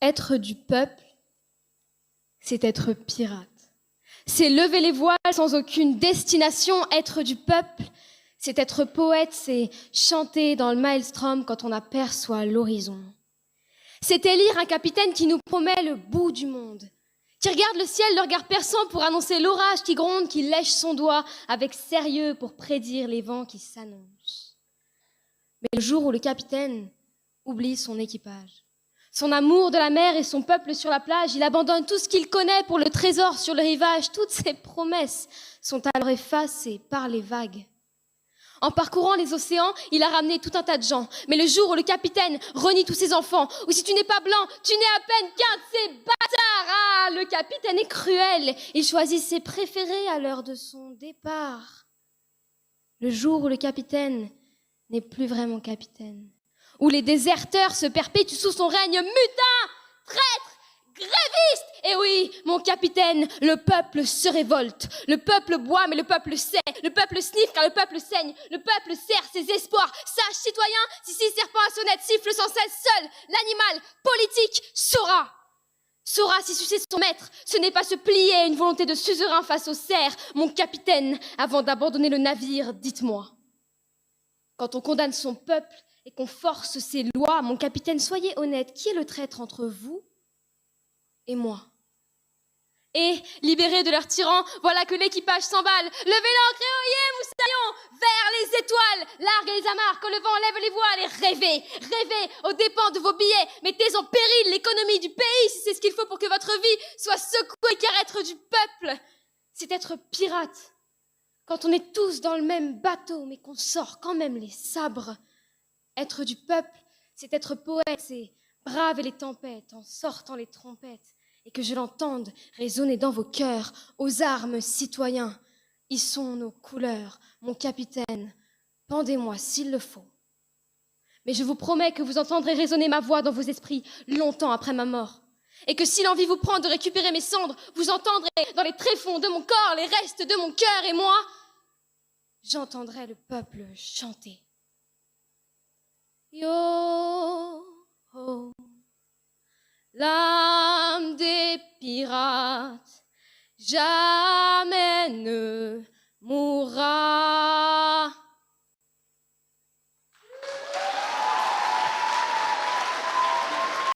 Être du peuple, c'est être pirate. C'est lever les voiles sans aucune destination. Être du peuple, c'est être poète, c'est chanter dans le maelstrom quand on aperçoit l'horizon. C'est élire un capitaine qui nous promet le bout du monde, qui regarde le ciel le regard perçant pour annoncer l'orage qui gronde, qui lèche son doigt avec sérieux pour prédire les vents qui s'annoncent. Mais le jour où le capitaine oublie son équipage, son amour de la mer et son peuple sur la plage, il abandonne tout ce qu'il connaît pour le trésor sur le rivage. Toutes ses promesses sont alors effacées par les vagues. En parcourant les océans, il a ramené tout un tas de gens. Mais le jour où le capitaine renie tous ses enfants, ou si tu n'es pas blanc, tu n'es à peine qu'un de ces bâtards. Ah, le capitaine est cruel. Il choisit ses préférés à l'heure de son départ. Le jour où le capitaine n'est plus vraiment capitaine, où les déserteurs se perpétuent sous son règne, mutin, traître, gréviste. Et oui, mon capitaine, le peuple se révolte. Le peuple boit, mais le peuple sait. Le peuple sniffe, car le peuple saigne. Le peuple serre ses espoirs. Sache, citoyen, si 6 serpents à sonnette sifflent sans cesse, seul l'animal politique saura. Saura si sucer son maître, ce n'est pas se plier à une volonté de suzerain face au cerf. Mon capitaine, avant d'abandonner le navire, dites-moi. Quand on condamne son peuple et qu'on force ses lois, mon capitaine, soyez honnête, qui est le traître entre vous et moi? Et, libérés de leurs tyrans, voilà que l'équipage s'emballe. Levez l'ancre et oyez, moussaillons, vers les étoiles. Larguez les amarres, quand le vent lève les voiles, et rêvez, rêvez aux dépens de vos billets. Mettez en péril l'économie du pays, si c'est ce qu'il faut pour que votre vie soit secouée, car être du peuple, c'est être pirate. Quand on est tous dans le même bateau, mais qu'on sort quand même les sabres. Être du peuple, c'est être poète, c'est braver les tempêtes en sortant les trompettes. Et que je l'entende résonner dans vos cœurs, aux armes, citoyens. Hissons nos couleurs, mon capitaine, pendez-moi s'il le faut. Mais je vous promets que vous entendrez résonner ma voix dans vos esprits longtemps après ma mort. Et que si l'envie vous prend de récupérer mes cendres, vous entendrez dans les tréfonds de mon corps les restes de mon cœur, et moi, j'entendrai le peuple chanter. Yo, oh. L'âme des pirates jamais ne mourra.